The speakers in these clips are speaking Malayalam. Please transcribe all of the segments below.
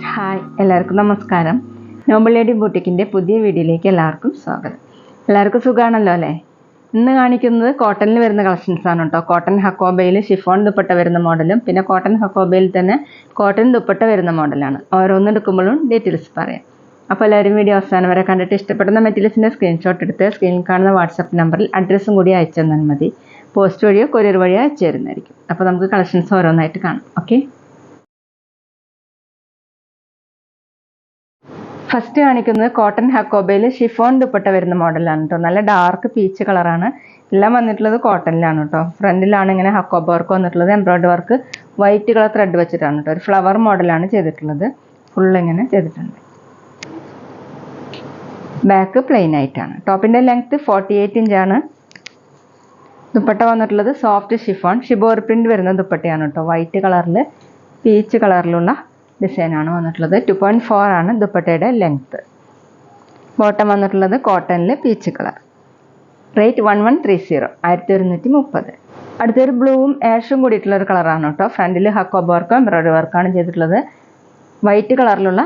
ഹായ്, എല്ലാവർക്കും നമസ്കാരം. നോബിൾ ലേഡി ബൂട്ടിക്കിൻ്റെ പുതിയ വീഡിയോയിലേക്ക് എല്ലാവർക്കും സ്വാഗതം. എല്ലാവർക്കും സുഖമാണല്ലോ അല്ലേ? ഇന്ന് കാണിക്കുന്നത് കോട്ടണിൽ വരുന്ന കളക്ഷൻസ് ആണ് കേട്ടോ. കോട്ടൺ ഹക്കോബയിൽ ഷിഫോൺ ദുപ്പട്ട വരുന്ന മോഡലും പിന്നെ കോട്ടൺ ഹക്കോബയിൽ തന്നെ കോട്ടൺ ദുപ്പട്ട വരുന്ന മോഡലാണ്. ഓരോന്നെടുക്കുമ്പോഴും ഡീറ്റെയിൽസ് പറയാം. അപ്പോൾ എല്ലാവരും വീഡിയോ അവസാനം വരെ കണ്ടിട്ട് ഇഷ്ടപ്പെടുന്ന മെറ്റീരിയൽസിൻ്റെ സ്ക്രീൻഷോട്ട് എടുത്ത് സ്ക്രീനിൽ കാണുന്ന വാട്സപ്പ് നമ്പറിൽ അഡ്രസ്സും കൂടി അയച്ചു തന്നാൽ മതി. പോസ്റ്റ് വഴിയോ കൊറിയർ വഴിയോ അയച്ചു തരുന്നതായിരിക്കും. അപ്പോൾ നമുക്ക് കളക്ഷൻസ് ഓരോന്നായിട്ട് കാണാം. ഓക്കെ, ഫസ്റ്റ് കാണിക്കുന്നത് കോട്ടൺ ഹക്കോബയിൽ ഷിഫോൺ ദുപ്പട്ട വരുന്ന മോഡലാണ് കേട്ടോ. നല്ല ഡാർക്ക് പീച്ച് കളറാണ്. എല്ലാം വന്നിട്ടുള്ളത് കോട്ടണിലാണ് കേട്ടോ. ഫ്രണ്ടിലാണ് ഇങ്ങനെ ഹക്കോബ വർക്ക് വന്നിട്ടുള്ളത്. Embroidery work white colour thread വെച്ചിട്ടാണ് കേട്ടോ. ഒരു ഫ്ലവർ മോഡലാണ് ചെയ്തിട്ടുള്ളത്. ഫുൾ ഇങ്ങനെ ചെയ്തിട്ടുണ്ട്. ബാക്ക് പ്ലെയിൻ ആയിട്ടാണ്. ടോപ്പിൻ്റെ ലെങ്ത്ത് 48 ഇഞ്ചാണ്. ദുപ്പട്ട വന്നിട്ടുള്ളത് സോഫ്റ്റ് ഷിഫോൺ ഷിബോർ പ്രിന്റ് വരുന്ന ദുപ്പട്ടയാണ് കേട്ടോ. വൈറ്റ് കളറിൽ പീച്ച് കളറിലുള്ള ഡിസൈനാണ് വന്നിട്ടുള്ളത്. 2.4 ആണ് ദുപ്പട്ടയുടെ ലെങ്ത്ത്. ബോട്ടം വന്നിട്ടുള്ളത് കോട്ടണിൽ പീച്ച് കളർ. റേറ്റ് 1130, 1130. അടുത്തൊരു ബ്ലൂവും ആഷും കൂടിയിട്ടുള്ള ഒരു കളറാണ് കേട്ടോ. ഫ്രണ്ടിൽ ഹക്കോബ വർക്കും എംബ്രോയിഡറി വർക്കാണ് ചെയ്തിട്ടുള്ളത്. വൈറ്റ് കളറിലുള്ള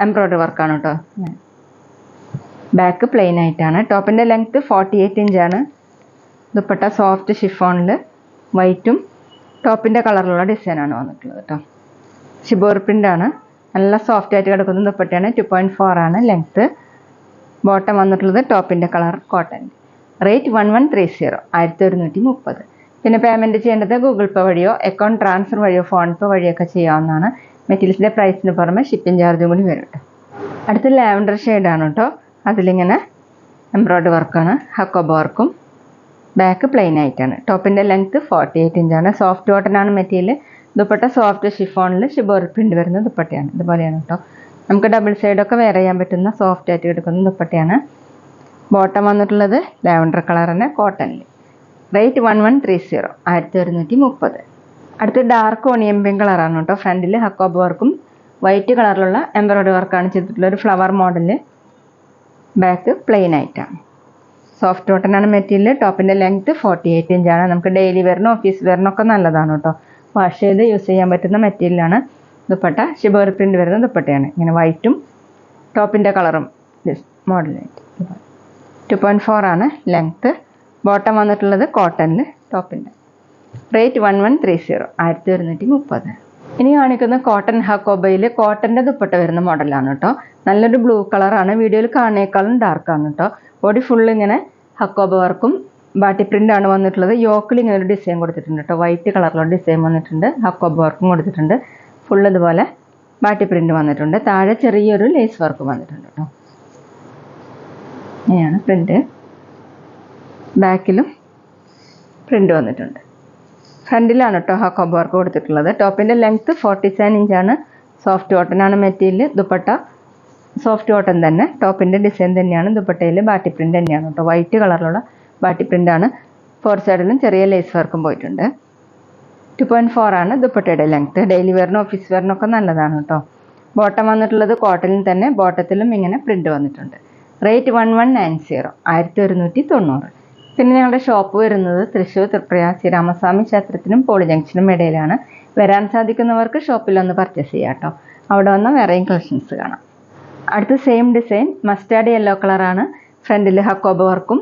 എംബ്രോയിഡറി വർക്കാണ് കേട്ടോ. ബാക്ക് പ്ലെയിൻ ആയിട്ടാണ്. ടോപ്പിൻ്റെ ലെങ്ത്ത് 48 ഇഞ്ചാണ്. ദുപ്പട്ട സോഫ്റ്റ് ഷിഫോണിൽ വൈറ്റും ടോപ്പിൻ്റെ കളറിലുള്ള ഡിസൈനാണ് വന്നിട്ടുള്ളത് കേട്ടോ. ഷിബോർ പ്രിൻ്റ് ആണ്. നല്ല സോഫ്റ്റ് ആയിട്ട് കിടക്കുന്ന ദുപ്പട്ടയാണ്. 2.4 ആണ് ലെങ്ത്ത്. ബോട്ടം വന്നിട്ടുള്ളത് ടോപ്പിൻ്റെ കളർ കോട്ടൺ. റേറ്റ് 1130, 1130. പിന്നെ പേയ്മെൻറ്റ് ചെയ്യേണ്ടത് ഗൂഗിൾ പേ വഴിയോ അക്കൗണ്ട് ട്രാൻസ്ഫർ വഴിയോ ഫോൺ പേ വഴിയൊക്കെ ചെയ്യാവുന്നതാണ്. മെറ്റീരിയൽസിൻ്റെ പ്രൈസിന് പുറമെ ഷിപ്പിംഗ് ചാർജും കൂടി വരും കേട്ടോ. അടുത്ത് ലാവൻഡർ ഷെയ്ഡാണ് കേട്ടോ. അതിലിങ്ങനെ എംബ്രോയിഡറി വർക്കാണ്. ഹക്കോബ വർക്കും. ബാക്ക് പ്ലെയിൻ ആയിട്ടാണ്. ടോപ്പിൻ്റെ ലെങ്ത്ത് 48 ഇഞ്ചാണ്. സോഫ്റ്റ് കോട്ടനാണ് മെറ്റീരിയൽ. ദുപ്പട്ട സോഫ്റ്റ് ഷിഫോണിൽ ഷിബോർ പ്രിൻ്റ് വരുന്ന ദുപ്പട്ടയാണ്. ഇതുപോലെയാണ് കേട്ടോ. നമുക്ക് ഡബിൾ സൈഡൊക്കെ വെയർ ചെയ്യാൻ പറ്റുന്ന സോഫ്റ്റ് ആയിട്ട് എടുക്കുന്ന ദുപ്പട്ടയാണ്. ബോട്ടം വന്നിട്ടുള്ളത് ലാവൻഡർ കളർ തന്നെ കോട്ടണിൽ. റേറ്റ് 1130, 1130. അടുത്ത് ഡാർക്ക് ഓണിയൻ പിങ്ക് കളറാണ് കേട്ടോ. ഫ്രണ്ടിൽ ഹക്കോബ വർക്കും വൈറ്റ് കളറിലുള്ള എംബ്രോയിഡറി വർക്കാണ് ചെയ്തിട്ടുള്ള ഒരു ഫ്ലവർ മോഡൽ. ബാക്ക് പ്ലെയിൻ ആയിട്ടാണ്. സോഫ്റ്റ് കോട്ടനാണ് മെറ്റീരിയൽ. ടോപ്പിൻ്റെ ലെങ്ത്ത് 48 ഇഞ്ചാണ്. നമുക്ക് ഡെയിലി വെയറിനും ഓഫീസ് വെയറിനൊക്കെ നല്ലതാണ് കേട്ടോ. വാഷ് ചെയ്ത് യൂസ് ചെയ്യാൻ പറ്റുന്ന മെറ്റീരിയലാണ്. ദുപ്പട്ട ഷിബോർ പ്രിൻ്റ് വരുന്ന ദുപ്പട്ടയാണ്. ഇങ്ങനെ വൈറ്റും ടോപ്പിൻ്റെ കളറും മോഡലായിട്ട്. 2.4 ആണ് ലെങ്ത്ത്. ബോട്ടം വന്നിട്ടുള്ളത് കോട്ടണിൽ ടോപ്പിൻ്റെ. റേറ്റ് 1130, 1130. ഇനി കാണിക്കുന്ന കോട്ടൺ ഹക്കോബയിൽ കോട്ടൻ്റെ ദുപ്പട്ട വരുന്ന മോഡലാണ് കേട്ടോ. നല്ലൊരു ബ്ലൂ കളറാണ്. വീഡിയോയിൽ കാണുന്നേക്കാളും ഡാർക്കാണ് കേട്ടോ. ബോഡി ഫുള്ള് ഇങ്ങനെ ഹക്കോബ വർക്കും ബാട്ടി പ്രിൻ്റ് ആണ് വന്നിട്ടുള്ളത്. യോക്കിൽ ഇങ്ങനെ ഒരു ഡിസൈൻ കൊടുത്തിട്ടുണ്ട് കേട്ടോ. വൈറ്റ് കളറിലുള്ള ഡിസൈൻ വന്നിട്ടുണ്ട്. ഹക്കോബ വർക്കും കൊടുത്തിട്ടുണ്ട്. ഫുള്ള് ഇതുപോലെ ബാട്ടി പ്രിൻ്റ് വന്നിട്ടുണ്ട്. താഴെ ചെറിയൊരു ലേസ് വർക്കും വന്നിട്ടുണ്ട് കേട്ടോ. ഇങ്ങനെയാണ് പ്രിൻ്റ്. ബാക്കിലും പ്രിൻ്റ് വന്നിട്ടുണ്ട്. ഫ്രണ്ടിലാണ് കേട്ടോ ഹക്കോബ വർക്ക് കൊടുത്തിട്ടുള്ളത്. ടോപ്പിൻ്റെ ലെങ്ത്ത് 47 ഇഞ്ചാണ്. സോഫ്റ്റ് കോട്ടനാണ് മെറ്റീരിയൽ. ദുപ്പട്ട സോഫ്റ്റ് കോട്ടൺ തന്നെ. ടോപ്പിൻ്റെ ഡിസൈൻ തന്നെയാണ്. ദുപ്പട്ടയിൽ ബാട്ടി പ്രിൻ്റ് തന്നെയാണ് കേട്ടോ. വൈറ്റ് കളറിലുള്ള ബാട്ടി പ്രിൻ്റാണ്. 4 സൈഡിലും ചെറിയ ലേസ് വർക്കും പോയിട്ടുണ്ട്. 2.4 ആണ് ദുപ്പട്ടയുടെ ലെങ്ത്ത്. ഡെയിലി വെയറിനും ഓഫീസ് വെയറിനൊക്കെ നല്ലതാണ് കേട്ടോ. ബോട്ടം വന്നിട്ടുള്ളത് കോട്ടണിൽ തന്നെ. ബോട്ടത്തിലും ഇങ്ങനെ പ്രിൻ്റ് വന്നിട്ടുണ്ട്. റേറ്റ് 1190, 1190. പിന്നെ ഞങ്ങളുടെ ഷോപ്പ് വരുന്നത് തൃശ്ശൂർ തൃപ്രയാർ ശ്രീരാമസ്വാമി ക്ഷേത്രത്തിനും പോളി ജംഗ്ഷനും ഇടയിലാണ്. വരാൻ സാധിക്കുന്നവർക്ക് ഷോപ്പിലൊന്ന് പർച്ചേസ് ചെയ്യാം കേട്ടോ. അവിടെ വന്ന് വേറെയും കളക്ഷൻസ് കാണാം. അടുത്ത സെയിം ഡിസൈൻ മസ്റ്റാർഡ് യെല്ലോ കളറാണ്. ഫ്രണ്ടിൽ ഹക്കോബ വർക്കും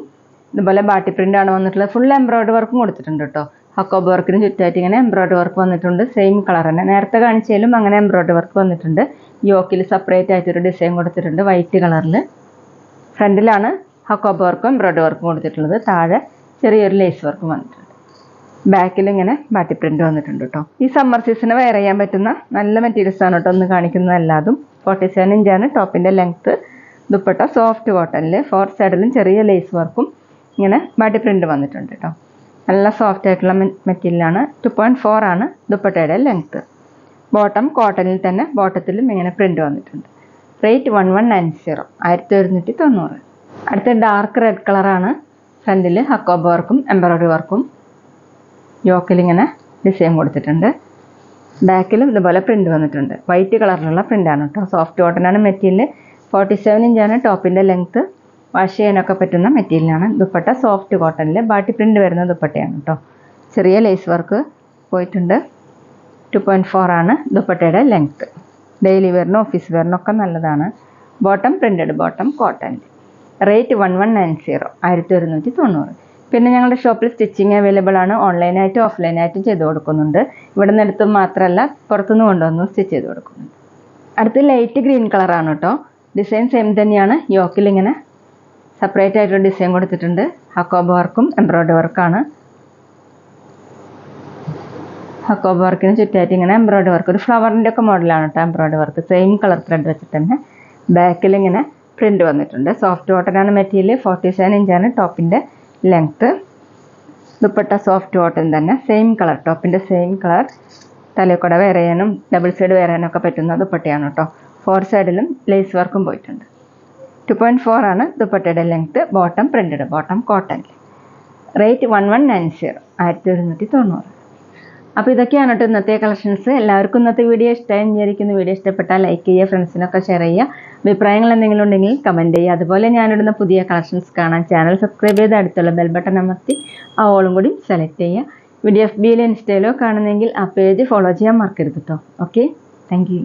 ഇതുപോലെ ബാട്ടി പ്രിൻ്റ് ആണ് വന്നിട്ടുള്ളത്. ഫുൾ എംബ്രോയിഡറി വർക്കും കൊടുത്തിട്ടുണ്ട് കേട്ടോ. ഹക്കോബ വർക്കിന് ചുറ്റായിട്ട് ഇങ്ങനെ എംബ്രോയിഡറി വർക്ക് വന്നിട്ടുണ്ട്. സെയിം കളർ തന്നെ. നേരത്തെ കാണിച്ചാലും അങ്ങനെ എംബ്രോയിഡറി വർക്ക് വന്നിട്ടുണ്ട്. യോക്കിൽ സെപ്പറേറ്റ് ആയിട്ടൊരു ഡിസൈൻ കൊടുത്തിട്ടുണ്ട് വൈറ്റ് കളറിൽ. ഫ്രണ്ടിലാണ് ഹക്കോബ വർക്കും എംബ്രോയിഡറി വർക്കും കൊടുത്തിട്ടുള്ളത്. താഴെ ചെറിയൊരു ലേസ് വർക്കും വന്നിട്ടുണ്ട്. ബാക്കിൽ ഇങ്ങനെ ബാട്ടി പ്രിൻ്റ് വന്നിട്ടുണ്ട് കേട്ടോ. ഈ സമ്മർ സീസണ് വെയർ ചെയ്യാൻ പറ്റുന്ന നല്ല മെറ്റീരിയൽസ് ആണ് കേട്ടോ ഒന്ന് കാണിക്കുന്നത്. എല്ലാതും 47 ഇഞ്ചാണ് ടോപ്പിൻ്റെ ലെങ്ത്ത്. ദുപ്പട്ട സോഫ്റ്റ് കോട്ടണിൽ 4 സൈഡിലും ചെറിയ ലേസ് വർക്കും ഇങ്ങനെ ബാട്ടി പ്രിൻ്റ് വന്നിട്ടുണ്ട് കേട്ടോ. നല്ല സോഫ്റ്റ് ആയിട്ടുള്ള മെറ്റീരിയലാണ്. 2.4 ആണ് ദുപ്പട്ടയുടെ ലെങ്ത്ത്. ബോട്ടം കോട്ടണിൽ തന്നെ. ബോട്ടത്തിലും ഇങ്ങനെ പ്രിൻ്റ് വന്നിട്ടുണ്ട്. റേറ്റ് 1190, 1190. അടുത്ത ഡാർക്ക് റെഡ് കളറാണ്. ഫ്രണ്ടിൽ ഹക്കോബ വർക്കും എംബ്രോയിഡറി വർക്കും യോക്കിൽ ഇങ്ങനെ ഡിസൈൻ കൊടുത്തിട്ടുണ്ട്. ബാക്കിലും ഇതുപോലെ പ്രിൻ്റ് വന്നിട്ടുണ്ട്. വൈറ്റ് കളറിലുള്ള പ്രിൻ്റാണ് കേട്ടോ. സോഫ്റ്റ് കോട്ടനാണ് മെറ്റീരിയൽ. 47 ഇഞ്ചാണ് ടോപ്പിൻ്റെ ലെങ്ത്ത്. വാഷ് ചെയ്യാനൊക്കെ പറ്റുന്ന മെറ്റീരിയലാണ്. ദുപ്പട്ട സോഫ്റ്റ് കോട്ടണിൽ ബാട്ടി പ്രിൻ്റ് വരുന്ന ദുപ്പട്ടയാണ് കേട്ടോ. ചെറിയ ലേസ് വർക്ക് പോയിട്ടുണ്ട്. 2.4 ആണ് ദുപ്പട്ടയുടെ ലെങ്ത്ത്. ഡെയിലി വെയറിനും ഓഫീസ് വെയറിനൊക്കെ നല്ലതാണ്. Bottom printed bottom cotton. Rate 1190 1190. പിന്നെ ഞങ്ങളുടെ ഷോപ്പിൽ സ്റ്റിച്ചിങ് അവൈലബിൾ ആണ്. ഓൺലൈനായിട്ടും ഓഫ്ലൈനായിട്ടും ചെയ്ത് കൊടുക്കുന്നുണ്ട്. ഇവിടെ നിന്ന് എടുത്ത് മാത്രമല്ല പുറത്തുനിന്ന് കൊണ്ടുവന്ന് സ്റ്റിച്ച് ചെയ്ത് കൊടുക്കുന്നുണ്ട്. അടുത്ത് ലൈറ്റ് ഗ്രീൻ കളറാണ് കേട്ടോ. ഡിസൈൻ സെയിം തന്നെയാണ്. യോക്കിൽ ഇങ്ങനെ സെപ്പറേറ്റ് ആയിട്ടുള്ള ഡിസൈൻ കൊടുത്തിട്ടുണ്ട്. ഹക്കോബ വർക്കും എംബ്രോയ്ഡറി വർക്കാണ്. ഹക്കോബ വർക്കിന് ചുറ്റായിട്ട് ഇങ്ങനെ എംബ്രോയ്ഡറി വർക്ക്, ഒരു ഫ്ലവറിൻ്റെ ഒക്കെ മോഡലാണ് കേട്ടോ embroidery work. Same colour thread വെച്ചിട്ട് തന്നെ ബാക്കിൽ ഇങ്ങനെ പ്രിന്റ് വന്നിട്ടുണ്ട്. സോഫ്റ്റ് കോട്ടൺ ആണ് മെറ്റീരിയൽ. 47 ഇഞ്ചാണ് ടോപ്പിൻ്റെ ലെങ്ത്ത്. ദുപ്പട്ട സോഫ്റ്റ് കോട്ടൺ തന്നെ, സെയിം കളർ, ടോപ്പിൻ്റെ സെയിം കളർ. തലക്കൂടെ വെയർ ചെയ്യാനും ഡബിൾ സൈഡ് വെയർ ചെയ്യാനൊക്കെ പറ്റുന്ന ദുപ്പട്ടയാണ് കേട്ടോ. 4 സൈഡിലും ലേസ് വർക്കും പോയിട്ടുണ്ട്. 2.4 ആണ് ദുപ്പട്ടയുടെ length. Bottom printed bottom cotton. Rate 1190 1190. അപ്പോൾ ഇതൊക്കെയാണ് കേട്ടോ ഇന്നത്തെ കളക്ഷൻസ്. എല്ലാവർക്കും ഇന്നത്തെ വീഡിയോ ഇഷ്ടമായി വിചാരിക്കുന്നു. വീഡിയോ ഇഷ്ടപ്പെട്ടാൽ ലൈക്ക് ചെയ്യുക, ഫ്രണ്ട്സിനൊക്കെ ഷെയർ ചെയ്യുക. അഭിപ്രായങ്ങൾ എന്തെങ്കിലും ഉണ്ടെങ്കിൽ കമൻറ്റ് ചെയ്യുക. അതുപോലെ ഞാനിടുന്ന പുതിയ കളക്ഷൻസ് കാണാൻ ചാനൽ സബ്സ്ക്രൈബ് ചെയ്ത് അടുത്തുള്ള ബെൽ ബട്ടൺ അമർത്തി ആ ഓളും കൂടി സെലക്ട് ചെയ്യുക. വീഡിയോ FBയിലോ ഇൻസ്റ്റയിലോ കാണുന്നെങ്കിൽ ആ പേജ് ഫോളോ ചെയ്യാൻ മറക്കരുത് കേട്ടോ. Okay, thank you.